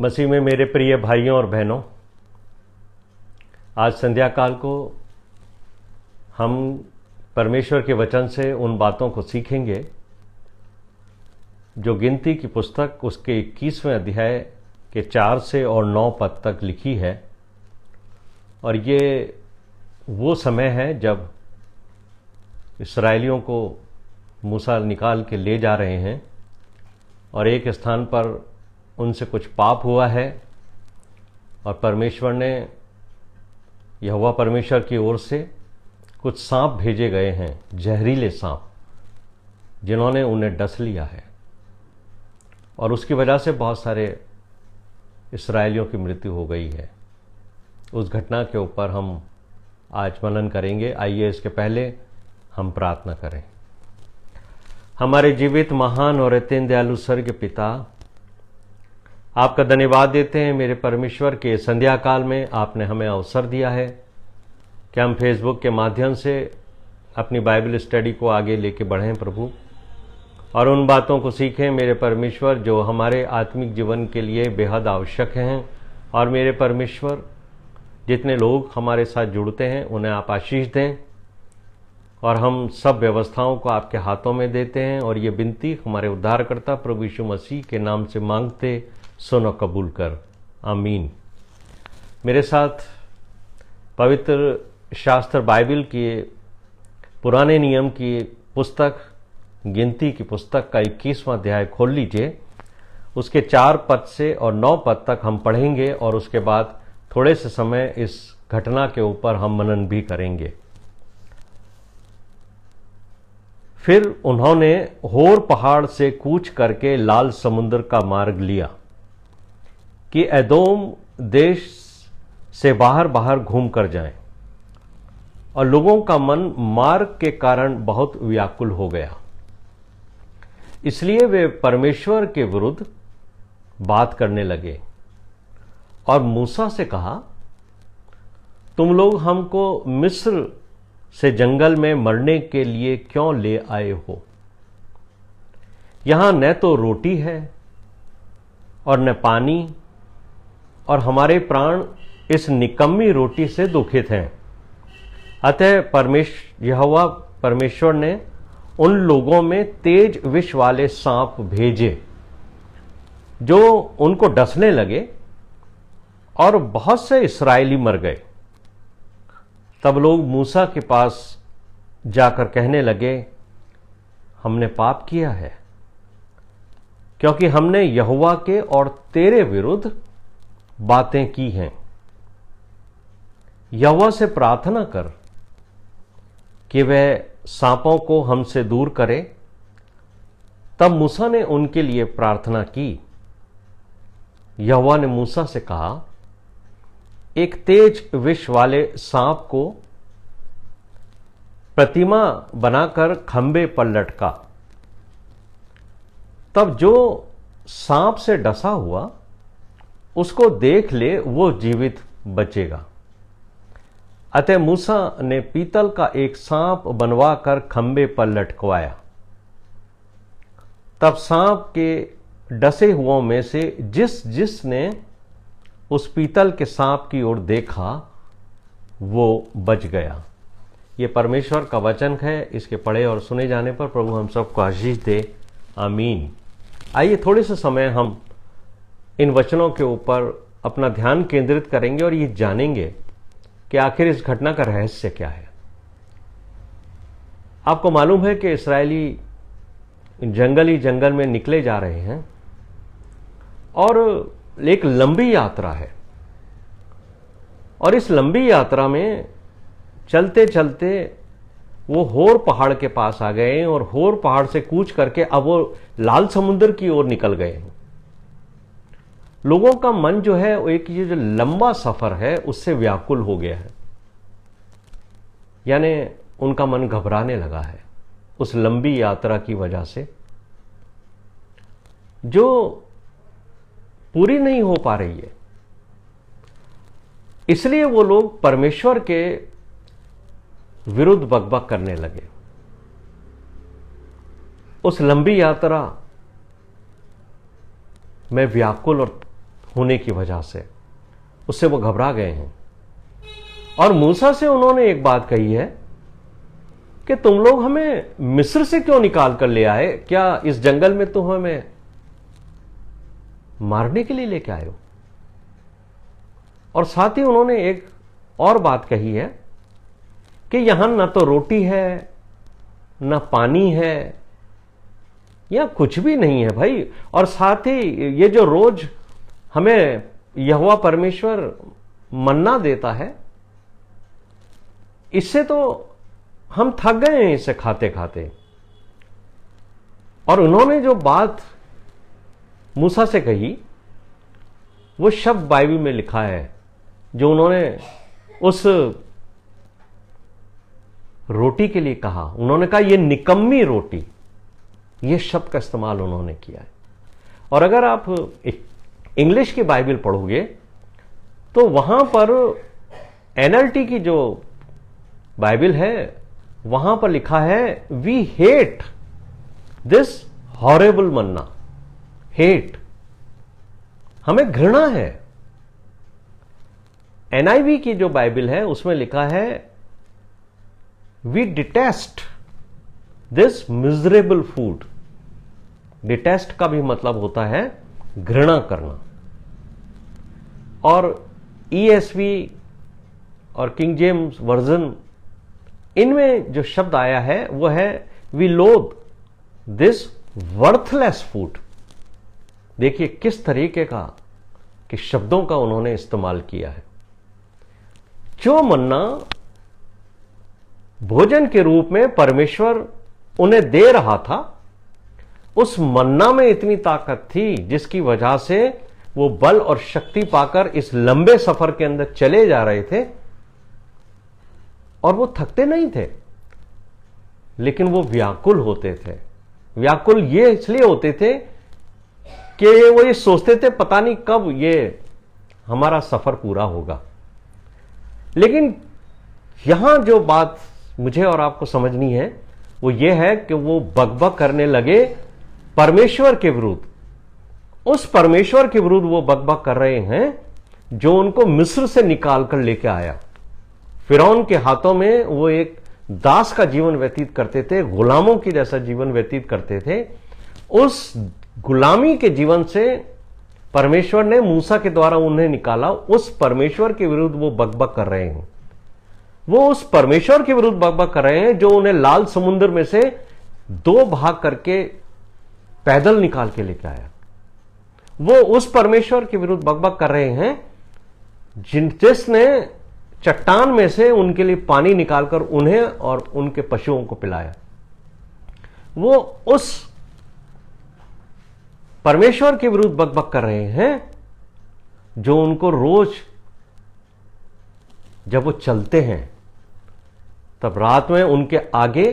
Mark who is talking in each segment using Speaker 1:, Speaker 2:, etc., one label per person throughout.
Speaker 1: मसीह में मेरे प्रिय भाइयों और बहनों, आज संध्या काल को हम परमेश्वर के वचन से उन बातों को सीखेंगे जो गिनती की पुस्तक उसके 21वें अध्याय के 4 से और 9 पद तक लिखी है। और ये वो समय है जब इस्राएलियों को मूसा निकाल के ले जा रहे हैं और एक स्थान पर उनसे कुछ पाप हुआ है और परमेश्वर ने, यहोवा परमेश्वर की ओर से कुछ सांप भेजे गए हैं, जहरीले सांप, जिन्होंने उन्हें डस लिया है और उसकी वजह से बहुत सारे इस्राएलियों की मृत्यु हो गई है। उस घटना के ऊपर हम आज मनन करेंगे। आइए इसके पहले हम प्रार्थना करें। हमारे जीवित, महान और अत्यंत दयालु स्वर्गीय पिता, आपका धन्यवाद देते हैं मेरे परमेश्वर के संध्या काल में आपने हमें अवसर दिया है कि हम फेसबुक के माध्यम से अपनी बाइबल स्टडी को आगे लेके बढ़ें प्रभु, और उन बातों को सीखें मेरे परमेश्वर जो हमारे आत्मिक जीवन के लिए बेहद आवश्यक हैं। और मेरे परमेश्वर, जितने लोग हमारे साथ जुड़ते हैं उन्हें आप आशीष दें और हम सब व्यवस्थाओं को आपके हाथों में देते हैं। और ये विनती हमारे उद्धारकर्ता प्रभु यीशु मसीह के नाम से मांगते, सुनो कबूल कर, आमीन। मेरे साथ पवित्र शास्त्र बाइबल की पुराने नियम की पुस्तक, गिनती की पुस्तक का 21वां अध्याय खोल लीजिए। उसके 4 पद से और 9 पद तक हम पढ़ेंगे और उसके बाद थोड़े से समय इस घटना के ऊपर हम मनन भी करेंगे। फिर उन्होंने होर पहाड़ से कूच करके लाल समुद्र का मार्ग लिया कि एदोम देश से बाहर बाहर घूम कर जाएं, और लोगों का मन मार्ग के कारण बहुत व्याकुल हो गया। इसलिए वे परमेश्वर के विरुद्ध बात करने लगे और मूसा से कहा, तुम लोग हमको मिस्र से जंगल में मरने के लिए क्यों ले आए हो? यहां न तो रोटी है और न पानी, और हमारे प्राण इस निकम्मी रोटी से दुखित हैं। अतः यहोवा परमेश्वर ने उन लोगों में तेज विष वाले सांप भेजे जो उनको डसने लगे और बहुत से इस्राएली मर गए। तब लोग मूसा के पास जाकर कहने लगे, हमने पाप किया है क्योंकि हमने यहोवा के और तेरे विरुद्ध बातें की हैं। यहोवा से प्रार्थना कर कि वह सांपों को हमसे दूर करे। तब मूसा ने उनके लिए प्रार्थना की। यहोवा ने मूसा से कहा, एक तेज विष वाले सांप को प्रतिमा बनाकर खंबे पर लटका। तब जो सांप से डसा हुआ उसको देख ले, वो जीवित बचेगा। अतः मूसा ने पीतल का एक सांप बनवाकर खंबे पर लटकवाया। तब सांप के डसे हुओं में से जिसने उस पीतल के सांप की ओर देखा वो बच गया। ये परमेश्वर का वचन है। इसके पढ़े और सुने जाने पर प्रभु हम सबको आशीष दे, आमीन। आइए थोड़े से समय हम इन वचनों के ऊपर अपना ध्यान केंद्रित करेंगे और ये जानेंगे कि आखिर इस घटना का रहस्य क्या है। आपको मालूम है कि इस्राएली जंगल में निकले जा रहे हैं और एक लंबी यात्रा है। और इस लंबी यात्रा में चलते चलते वो होर पहाड़ के पास आ गए और होर पहाड़ से कूच करके अब वो लाल समुद्र की ओर निकल गए हैं। लोगों का मन जो है, एक ये जो लंबा सफर है उससे व्याकुल हो गया है, यानी उनका मन घबराने लगा है उस लंबी यात्रा की वजह से जो पूरी नहीं हो पा रही है। इसलिए वो लोग परमेश्वर के विरुद्ध बकबक करने लगे। उस लंबी यात्रा में व्याकुल और होने की वजह से उससे वो घबरा गए हैं। और मूसा से उन्होंने एक बात कही है कि तुम लोग हमें मिस्र से क्यों निकाल कर ले आए? क्या इस जंगल में तुम हमें मारने के लिए लेके आए हो? और साथ ही उन्होंने एक और बात कही है कि यहां ना तो रोटी है, ना पानी है, या कुछ भी नहीं है भाई। और साथ ही ये जो रोज हमें यहोवा परमेश्वर मन्ना देता है, इससे तो हम थक गए हैं इसे खाते खाते। और उन्होंने जो बात मूसा से कही, वो शब्द बाइबल में लिखा है जो उन्होंने उस रोटी के लिए कहा। उन्होंने कहा ये निकम्मी रोटी, ये शब्द का इस्तेमाल उन्होंने किया है। और अगर आप इंग्लिश की बाइबल पढ़ोगे तो वहां पर एनएलटी की जो बाइबल है वहां पर लिखा है we hate this horrible manna. Hate, हमें घृणा है। एनआईवी की जो बाइबल है उसमें लिखा है we detest this miserable food. Detest का भी मतलब होता है घृणा करना। और ईएसवी और किंग जेम्स वर्जन, इनमें जो शब्द आया है वो है वी लोथ दिस वर्थलेस फूड। देखिए किस तरीके का कि शब्दों का उन्होंने इस्तेमाल किया है। जो मन्ना भोजन के रूप में परमेश्वर उन्हें दे रहा था, उस मन्ना में इतनी ताकत थी जिसकी वजह से वो बल और शक्ति पाकर इस लंबे सफर के अंदर चले जा रहे थे। और वो थकते नहीं थे, लेकिन वो व्याकुल होते थे। व्याकुल ये इसलिए होते थे कि वो ये सोचते थे पता नहीं कब ये हमारा सफर पूरा होगा। लेकिन यहां जो बात मुझे और आपको समझनी है वो ये है कि वो बकबक करने लगे परमेश्वर के विरुद्ध। उस परमेश्वर के विरुद्ध वो बकबक कर रहे हैं जो उनको मिस्र से निकाल कर लेके आया। फिरौन के हाथों में वो एक दास का जीवन व्यतीत करते थे, गुलामों की जैसा जीवन व्यतीत करते थे। उस गुलामी के जीवन से परमेश्वर ने मूसा के द्वारा उन्हें निकाला। उस परमेश्वर के विरुद्ध वो बकबक कर रहे हैं। वो उस परमेश्वर के विरुद्ध बकबक कर रहे हैं जो उन्हें लाल समुद्र में से 2 भाग करके पैदल निकाल के लेके आया। वो उस परमेश्वर के विरुद्ध बकबक कर रहे हैं जिसने चट्टान में से उनके लिए पानी निकालकर उन्हें और उनके पशुओं को पिलाया। वो उस परमेश्वर के विरुद्ध बकबक कर रहे हैं जो उनको रोज जब वो चलते हैं तब रात में उनके आगे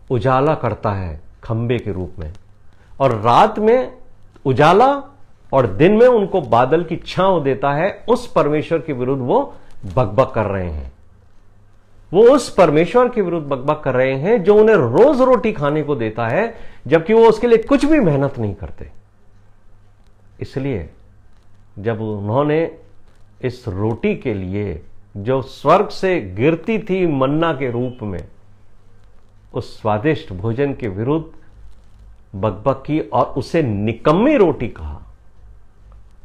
Speaker 1: उजाला करता है खंबे के रूप में, और रात में उजाला और दिन में उनको बादल की छांव देता है। उस परमेश्वर के विरुद्ध वो बकबक कर रहे हैं। वो उस परमेश्वर के विरुद्ध बकबक कर रहे हैं जो उन्हें रोज रोटी खाने को देता है, जबकि वो उसके लिए कुछ भी मेहनत नहीं करते। इसलिए जब उन्होंने इस रोटी के लिए जो स्वर्ग से गिरती थी मन्ना के रूप में, उस स्वादिष्ट भोजन के विरुद्ध बकबक की और उसे निकम्मी रोटी कहा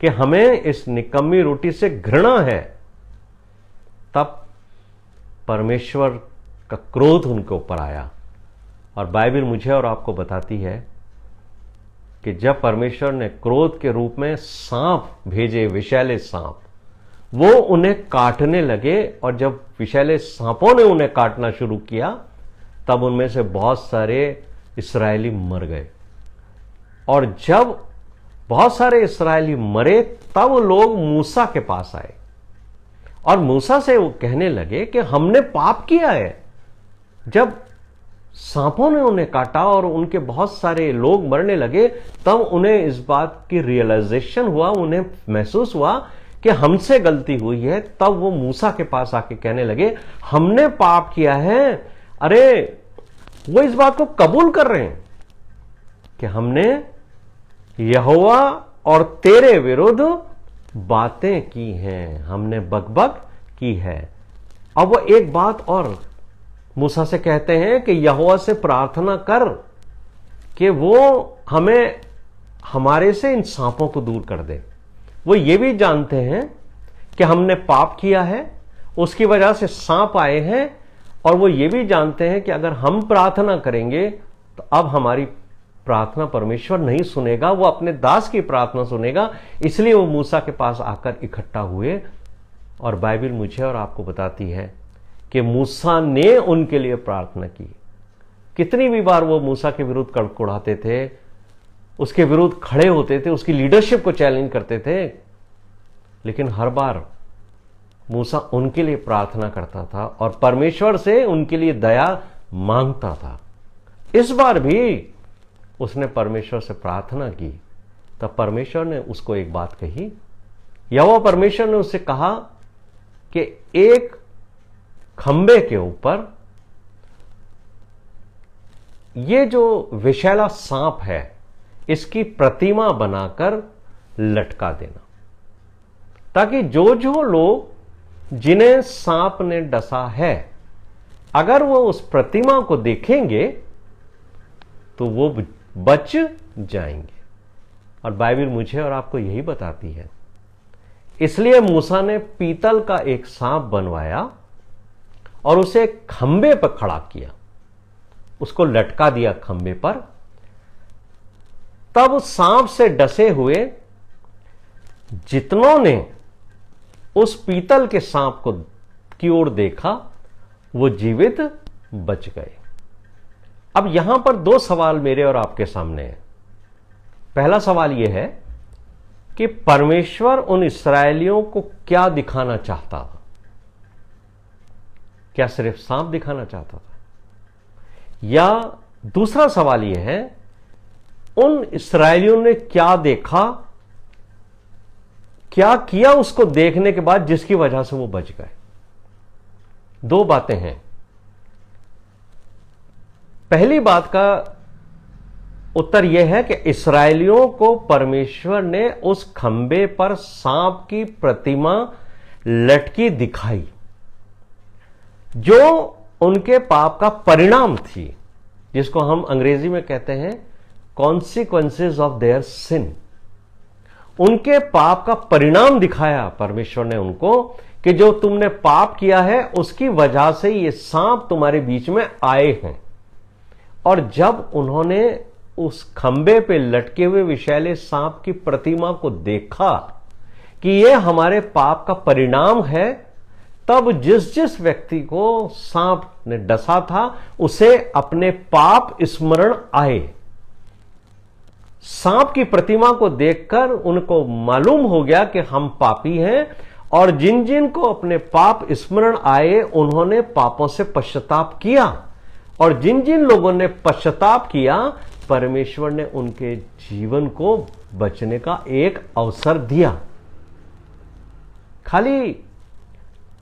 Speaker 1: कि हमें इस निकम्मी रोटी से घृणा है, तब परमेश्वर का क्रोध उनके ऊपर आया। और बाइबल मुझे और आपको बताती है कि जब परमेश्वर ने क्रोध के रूप में सांप भेजे, विषैले सांप, वो उन्हें काटने लगे। और जब विषैले सांपों ने उन्हें काटना शुरू किया तब उनमें से बहुत सारे इस्राएली मर गए। और जब बहुत सारे इस्राएली मरे तब लोग मूसा के पास आए और मूसा से वो कहने लगे कि हमने पाप किया है। जब सांपों ने उन्हें काटा और उनके बहुत सारे लोग मरने लगे तब उन्हें इस बात की रियलाइजेशन हुआ, उन्हें महसूस हुआ कि हमसे गलती हुई है। तब वो मूसा के पास आके कहने लगे हमने पाप किया है। अरे वो इस बात को कबूल कर रहे हैं कि हमने यहोवा और तेरे विरुद्ध बातें की हैं, हमने बकबक की है। अब वो एक बात और मूसा से कहते हैं कि यहोवा से प्रार्थना कर कि वो हमें हमारे से इन सांपों को दूर कर दे। वो ये भी जानते हैं कि हमने पाप किया है, उसकी वजह से सांप आए हैं, और वो ये भी जानते हैं कि अगर हम प्रार्थना करेंगे तो अब हमारी प्रार्थना परमेश्वर नहीं सुनेगा, वो अपने दास की प्रार्थना सुनेगा। इसलिए वो मूसा के पास आकर इकट्ठा हुए। और बाइबल मुझे और आपको बताती है कि मूसा ने उनके लिए प्रार्थना की। कितनी भी बार वो मूसा के विरुद्ध कड़कुड़ाते थे, उसके विरुद्ध खड़े होते थे, उसकी लीडरशिप को चैलेंज करते थे, लेकिन हर बार मूसा उनके लिए प्रार्थना करता था और परमेश्वर से उनके लिए दया मांगता था। इस बार भी उसने परमेश्वर से प्रार्थना की, तब परमेश्वर ने उसको एक बात कही। यहोवा परमेश्वर ने उससे कहा कि एक खंबे के ऊपर ये जो विषैला सांप है इसकी प्रतिमा बनाकर लटका देना, ताकि जो जो लोग जिन्हें सांप ने डसा है, अगर वो उस प्रतिमा को देखेंगे तो वो बच जाएंगे। और बाइबल मुझे और आपको यही बताती है। इसलिए मूसा ने पीतल का एक सांप बनवाया और उसे खंबे पर खड़ा किया, उसको लटका दिया खंबे पर। तब सांप से डसे हुए जितनों ने उस पीतल के सांप को की ओर देखा वो जीवित बच गए। अब यहां पर दो सवाल मेरे और आपके सामने हैं। पहला सवाल यह है कि परमेश्वर उन इस्राएलियों को क्या दिखाना चाहता था? क्या सिर्फ सांप दिखाना चाहता था? या दूसरा सवाल यह है, उन इस्राएलियों ने क्या देखा, क्या किया उसको देखने के बाद जिसकी वजह से वो बच गए? दो बातें हैं। पहली बात का उत्तर यह है कि इस्राएलियों को परमेश्वर ने उस खंबे पर सांप की प्रतिमा लटकी दिखाई, जो उनके पाप का परिणाम थी, जिसको हम अंग्रेजी में कहते हैं कॉन्सिक्वेंसेस ऑफ देयर सिन। उनके पाप का परिणाम दिखाया परमेश्वर ने उनको कि जो तुमने पाप किया है उसकी वजह से ये सांप तुम्हारे बीच में आए हैं। और जब उन्होंने उस खंबे पे लटके हुए विषैले सांप की प्रतिमा को देखा कि ये हमारे पाप का परिणाम है, तब जिस जिस व्यक्ति को सांप ने डसा था उसे अपने पाप स्मरण आए। सांप की प्रतिमा को देखकर उनको मालूम हो गया कि हम पापी हैं, और जिन जिन को अपने पाप स्मरण आए उन्होंने पापों से पश्चाताप किया, और जिन जिन लोगों ने पश्चाताप किया परमेश्वर ने उनके जीवन को बचने का एक अवसर दिया। खाली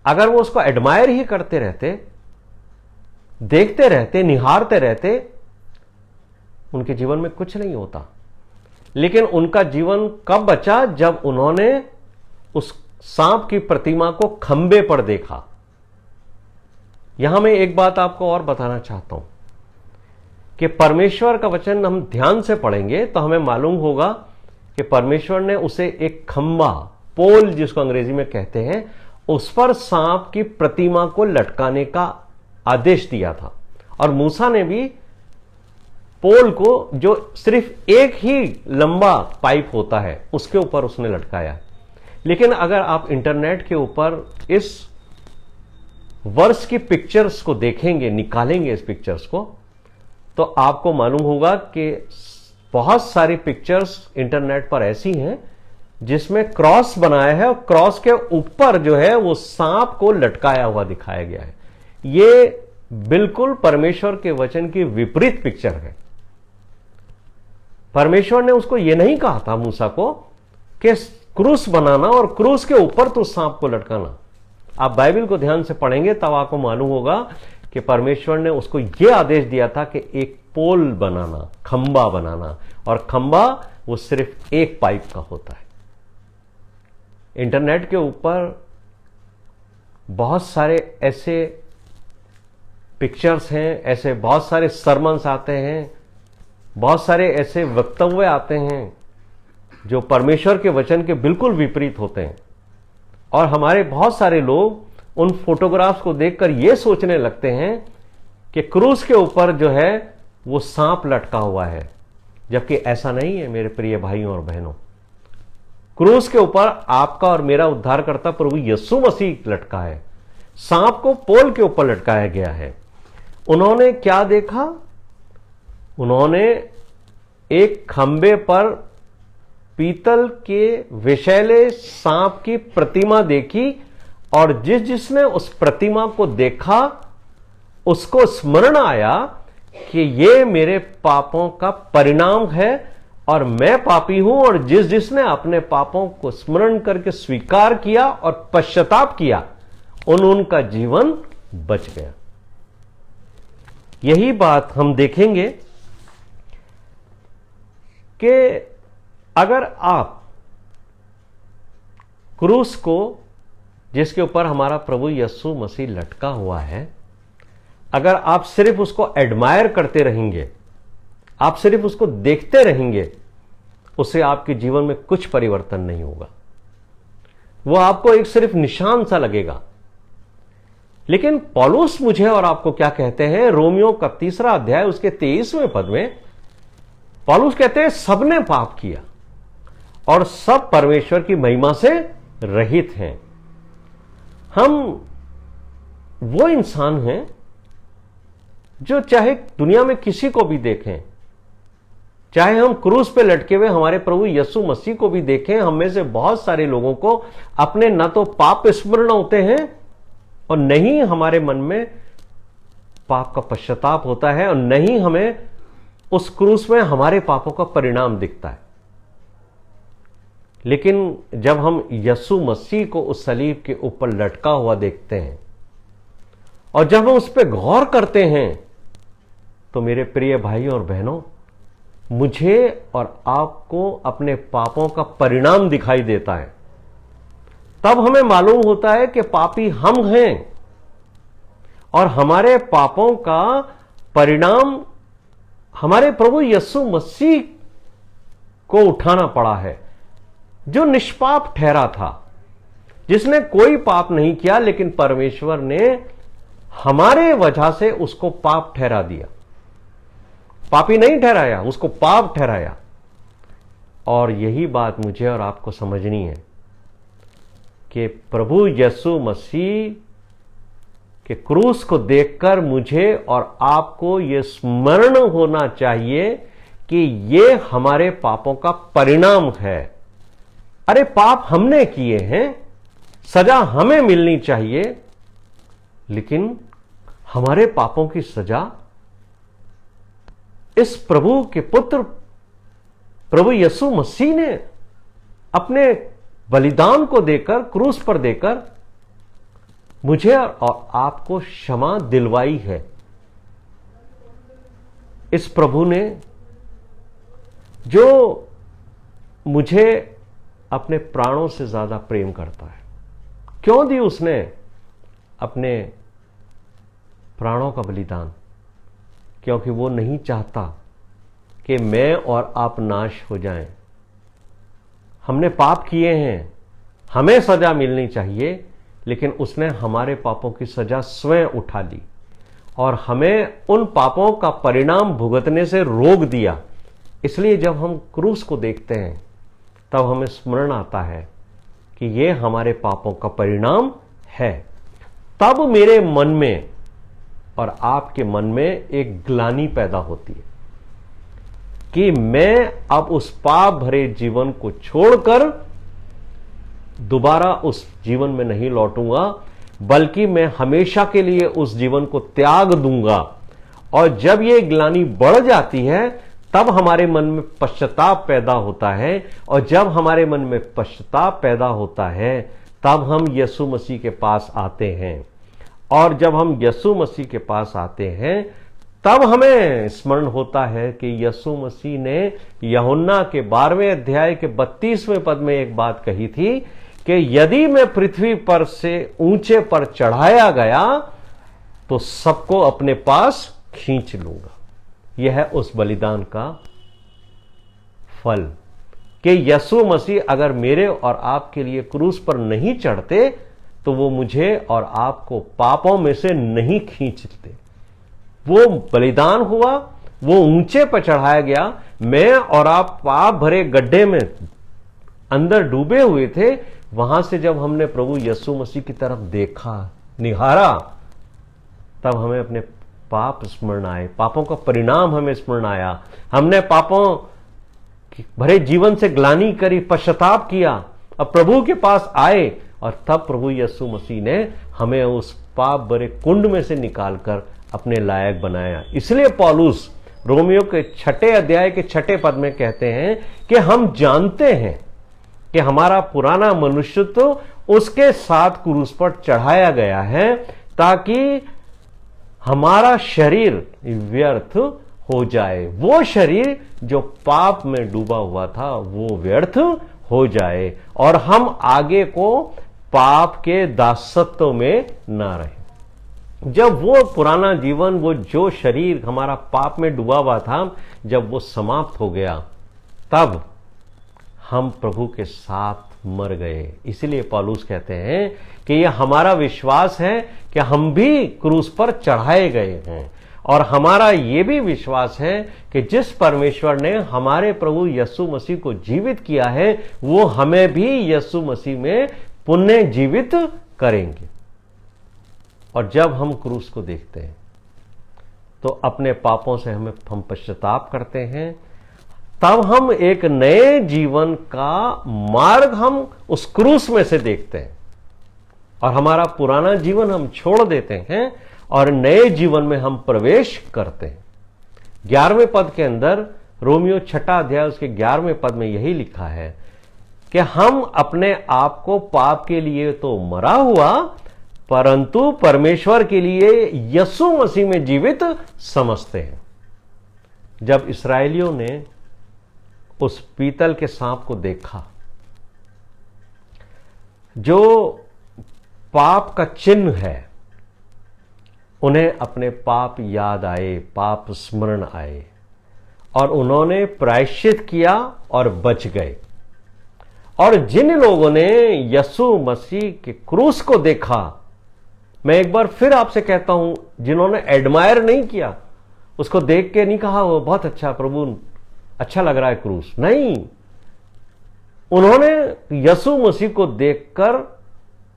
Speaker 1: अगर वो उसको एडमायर ही करते रहते, देखते रहते, निहारते रहते, उनके जीवन में कुछ नहीं होता। लेकिन उनका जीवन कब बचा? जब उन्होंने उस सांप की प्रतिमा को खंबे पर देखा। यहां मैं एक बात आपको और बताना चाहता हूं कि परमेश्वर का वचन हम ध्यान से पढ़ेंगे तो हमें मालूम होगा कि परमेश्वर ने उसे एक खंबा, पोल जिसको अंग्रेजी में कहते हैं, उस पर सांप की प्रतिमा को लटकाने का आदेश दिया था। और मूसा ने भी पोल को, जो सिर्फ एक ही लंबा पाइप होता है, उसके ऊपर उसने लटकाया। लेकिन अगर आप इंटरनेट के ऊपर इस वर्ष की पिक्चर्स को देखेंगे, निकालेंगे इस पिक्चर्स को, तो आपको मालूम होगा कि बहुत सारी पिक्चर्स इंटरनेट पर ऐसी हैं जिसमें क्रॉस बनाया है और क्रॉस के ऊपर जो है वो सांप को लटकाया हुआ दिखाया गया है। ये बिल्कुल परमेश्वर के वचन की विपरीत पिक्चर है। परमेश्वर ने उसको ये नहीं कहा था मूसा को कि क्रूस बनाना और क्रूस के ऊपर तो सांप को लटकाना। आप बाइबल को ध्यान से पढ़ेंगे तब आपको मालूम होगा कि परमेश्वर ने उसको यह आदेश दिया था कि एक पोल बनाना, खंबा बनाना, और खंबा वो सिर्फ एक पाइप का होता है। इंटरनेट के ऊपर बहुत सारे ऐसे पिक्चर्स हैं, ऐसे बहुत सारे सरमन्स आते हैं, बहुत सारे ऐसे वक्तव्य आते हैं जो परमेश्वर के वचन के बिल्कुल विपरीत होते हैं। और हमारे बहुत सारे लोग उन फोटोग्राफ्स को देखकर यह सोचने लगते हैं कि क्रूस के ऊपर जो है वो सांप लटका हुआ है, जबकि ऐसा नहीं है मेरे प्रिय भाइयों और बहनों। क्रूस के ऊपर आपका और मेरा उद्धारकर्ता प्रभु यीशु मसीह लटका है। सांप को पोल के ऊपर लटकाया गया है। उन्होंने क्या देखा? उन्होंने एक खंबे पर पीतल के विषैले सांप की प्रतिमा देखी, और जिसने उस प्रतिमा को देखा उसको स्मरण आया कि ये मेरे पापों का परिणाम है और मैं पापी हूं, और जिसने अपने पापों को स्मरण करके स्वीकार किया और पश्चाताप किया, उनका जीवन बच गया। यही बात हम देखेंगे कि अगर आप क्रूस को, जिसके ऊपर हमारा प्रभु यीशु मसीह लटका हुआ है, अगर आप सिर्फ उसको एडमायर करते रहेंगे, आप सिर्फ उसको देखते रहेंगे, उससे आपके जीवन में कुछ परिवर्तन नहीं होगा। वो आपको एक सिर्फ निशान सा लगेगा। लेकिन पौलुस मुझे और आपको क्या कहते हैं? रोमियो का 3 अध्याय उसके 23वें पद में पौलुस कहते हैं सबने पाप किया और सब परमेश्वर की महिमा से रहित हैं। हम वो इंसान हैं जो चाहे दुनिया में किसी को भी देखें, चाहे हम क्रूस पे लटके हुए हमारे प्रभु यीशु मसीह को भी देखें, हम में से बहुत सारे लोगों को अपने न तो पाप स्मरण होते हैं और न ही हमारे मन में पाप का पश्चाताप होता है, और न ही हमें उस क्रूस में हमारे पापों का परिणाम दिखता है। लेकिन जब हम यीशु मसीह को उस सलीब के ऊपर लटका हुआ देखते हैं और जब हम उस पर गौर करते हैं, तो मेरे प्रिय भाई और बहनों, मुझे और आपको अपने पापों का परिणाम दिखाई देता है। तब हमें मालूम होता है कि पापी हम हैं और हमारे पापों का परिणाम हमारे प्रभु यीशु मसीह को उठाना पड़ा है, जो निष्पाप ठहरा था, जिसने कोई पाप नहीं किया, लेकिन परमेश्वर ने हमारे वजह से उसको पाप ठहरा दिया। पापी नहीं ठहराया, उसको पाप ठहराया। और यही बात मुझे और आपको समझनी है कि प्रभु यीशु मसीह के क्रूस को देखकर मुझे और आपको यह स्मरण होना चाहिए कि यह हमारे पापों का परिणाम है। अरे पाप हमने किए हैं, सजा हमें मिलनी चाहिए, लेकिन हमारे पापों की सजा इस प्रभु के पुत्र प्रभु यीशु मसीह ने अपने बलिदान को देकर, क्रूस पर देकर मुझे और आपको क्षमा दिलवाई है। इस प्रभु ने जो मुझे अपने प्राणों से ज्यादा प्रेम करता है, क्यों दी उसने अपने प्राणों का बलिदान? क्योंकि वो नहीं चाहता कि मैं और आप नाश हो जाएं। हमने पाप किए हैं, हमें सजा मिलनी चाहिए, लेकिन उसने हमारे पापों की सजा स्वयं उठा ली और हमें उन पापों का परिणाम भुगतने से रोक दिया। इसलिए जब हम क्रूस को देखते हैं तब हमें स्मरण आता है कि ये हमारे पापों का परिणाम है। तब मेरे मन में और आपके मन में एक ग्लानि पैदा होती है कि मैं अब उस पाप भरे जीवन को छोड़कर दोबारा उस जीवन में नहीं लौटूंगा, बल्कि मैं हमेशा के लिए उस जीवन को त्याग दूंगा। और जब ये ग्लानि बढ़ जाती है तब हमारे मन में पश्चाताप पैदा होता है, और जब हमारे मन में पश्चाताप पैदा होता है तब हम यीशु मसीह के पास आते हैं। और जब हम यीशु मसीह के पास आते हैं तब हमें स्मरण होता है कि यीशु मसीह ने यूहन्ना के 12वें अध्याय के 32वें पद में एक बात कही थी कि यदि मैं पृथ्वी पर से ऊंचे पर चढ़ाया गया तो सबको अपने पास खींच लूंगा। यह है उस बलिदान का फल कि यीशु मसीह अगर मेरे और आपके लिए क्रूस पर नहीं चढ़ते तो वो मुझे और आपको पापों में से नहीं खींचते। वो बलिदान हुआ, वो ऊंचे पर चढ़ाया गया। मैं और आप पाप भरे गड्ढे में अंदर डूबे हुए थे, वहां से जब हमने प्रभु यीशु मसीह की तरफ देखा, निहारा, तब हमें अपने पाप स्मरण आए, पापों का परिणाम हमें स्मरण आया। हमने पापों भरे जीवन से ग्लानि करी, पश्चाताप किया, अब प्रभु के पास आए और तब प्रभु यीशु मसीह ने हमें उस पाप भरे कुंड में से निकालकर अपने लायक बनाया। इसलिए पौलुस रोमियो के 6 अध्याय के 6 पद में कहते हैं कि हम जानते हैं कि हमारा पुराना मनुष्य तो उसके साथ क्रूस पर चढ़ाया गया है ताकि हमारा शरीर व्यर्थ हो जाए। वो शरीर जो पाप में डूबा हुआ था वो व्यर्थ हो जाए और हम आगे को पाप के दासत्व में ना रहे। जब वो पुराना जीवन, वो जो शरीर हमारा पाप में डूबा हुआ था, जब वो समाप्त हो गया, तब हम प्रभु के साथ मर गए। इसलिए पौलुस कहते हैं कि यह हमारा विश्वास है कि हम भी क्रूस पर चढ़ाए गए हैं और हमारा यह भी विश्वास है कि जिस परमेश्वर ने हमारे प्रभु यीशु मसीह को जीवित किया है वो हमें भी यीशु मसीह में पुनः जीवित करेंगे। और जब हम क्रूस को देखते हैं तो अपने पापों से हम पश्चाताप करते हैं, तब हम एक नए जीवन का मार्ग हम उस क्रूस में से देखते हैं और हमारा पुराना जीवन हम छोड़ देते हैं और नए जीवन में हम प्रवेश करते हैं। 11वें पद के अंदर, रोमियो 6 अध्याय उसके 11वें पद में यही लिखा है कि हम अपने आप को पाप के लिए तो मरा हुआ परंतु परमेश्वर के लिए यीशु मसीह में जीवित समझते हैं। जब इस्राएलियों ने उस पीतल के सांप को देखा जो पाप का चिन्ह है, उन्हें अपने पाप याद आए, पाप स्मरण आए और उन्होंने प्रायश्चित किया और बच गए। और जिन लोगों ने यीशु मसीह के क्रूस को देखा, मैं एक बार फिर आपसे कहता हूं, जिन्होंने एडमायर नहीं किया, उसको देख के नहीं कहा वो बहुत अच्छा प्रभु, अच्छा लग रहा है क्रूस, नहीं, उन्होंने यीशु मसीह को देखकर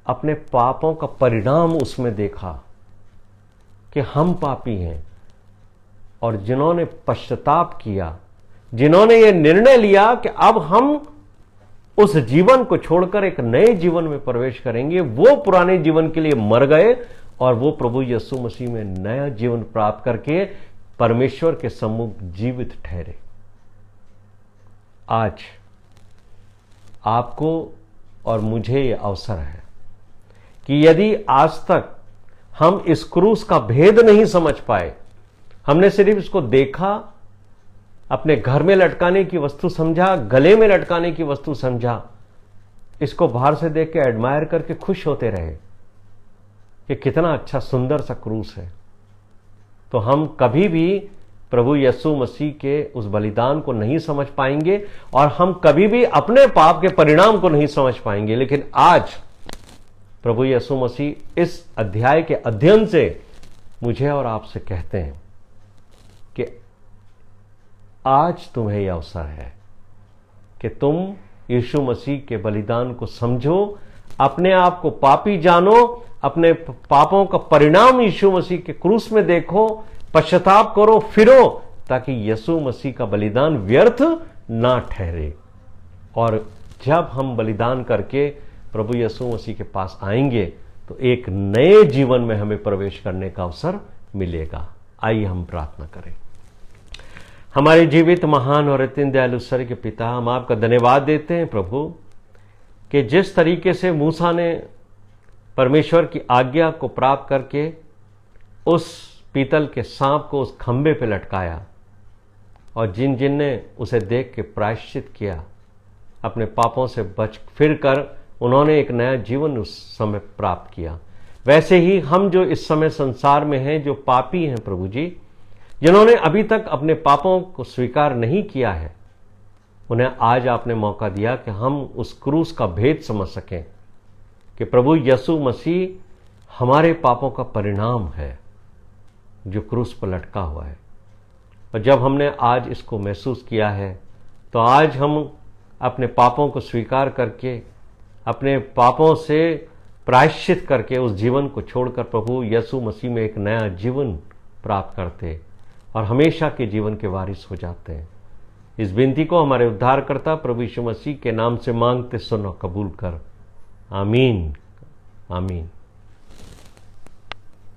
Speaker 1: अपने पापों का परिणाम उसमें देखा कि हम पापी हैं। और जिन्होंने पश्चाताप किया, जिन्होंने ये निर्णय लिया कि अब हम उस जीवन को छोड़कर एक नए जीवन में प्रवेश करेंगे, वो पुराने जीवन के लिए मर गए और वो प्रभु यीशु मसीह में नया जीवन प्राप्त करके परमेश्वर के सम्मुख जीवित ठहरे। आज आपको और मुझे यह अवसर है कि यदि आज तक हम इस क्रूस का भेद नहीं समझ पाए, हमने सिर्फ इसको देखा, अपने घर में लटकाने की वस्तु समझा, गले में लटकाने की वस्तु समझा, इसको बाहर से देख के एडमायर करके खुश होते रहे कि कितना अच्छा सुंदर सा क्रूस है, तो हम कभी भी प्रभु यीशु मसीह के उस बलिदान को नहीं समझ पाएंगे और हम कभी भी अपने पाप के परिणाम को नहीं समझ पाएंगे। लेकिन आज प्रभु यीशु मसीह इस अध्याय के अध्ययन से मुझे और आपसे कहते हैं कि आज तुम्हें यह अवसर है कि तुम यीशु मसीह के बलिदान को समझो, अपने आप को पापी जानो, अपने पापों का परिणाम यीशु मसीह के क्रूस में देखो, पश्चाताप करो, फिरो, ताकि यीशु मसीह का बलिदान व्यर्थ ना ठहरे। और जब हम बलिदान करके प्रभु यीशु मसीह के पास आएंगे तो एक नए जीवन में हमें प्रवेश करने का अवसर मिलेगा। आइए हम प्रार्थना करें। हमारे जीवित महान और अत्यंत दयालु स्वर्गीय के पिता, हम आपका धन्यवाद देते हैं प्रभु कि जिस तरीके से मूसा ने परमेश्वर की आज्ञा को प्राप्त करके उस पीतल के सांप को उस खंबे पे लटकाया, और जिन जिन ने उसे देख के प्रायश्चित किया, अपने पापों से बच फिर कर उन्होंने एक नया जीवन उस समय प्राप्त किया। वैसे ही हम जो इस समय संसार में हैं, जो पापी हैं प्रभु जी, जिन्होंने अभी तक अपने पापों को स्वीकार नहीं किया है, उन्हें आज आपने मौका दिया कि हम उस क्रूस का भेद समझ सकें कि प्रभु यीशु मसीह हमारे पापों का परिणाम है जो क्रूस पर लटका हुआ है। और जब हमने आज इसको महसूस किया है, तो आज हम अपने पापों को स्वीकार करके, अपने पापों से प्रायश्चित करके उस जीवन को छोड़कर प्रभु यीशु मसीह में एक नया जीवन प्राप्त करते और हमेशा के जीवन के वारिस हो जाते हैं। इस विनती को हमारे उद्धारकर्ता प्रभु यीशु मसीह के नाम से मांगते, सुनो, कबूल कर। आमीन, आमीन।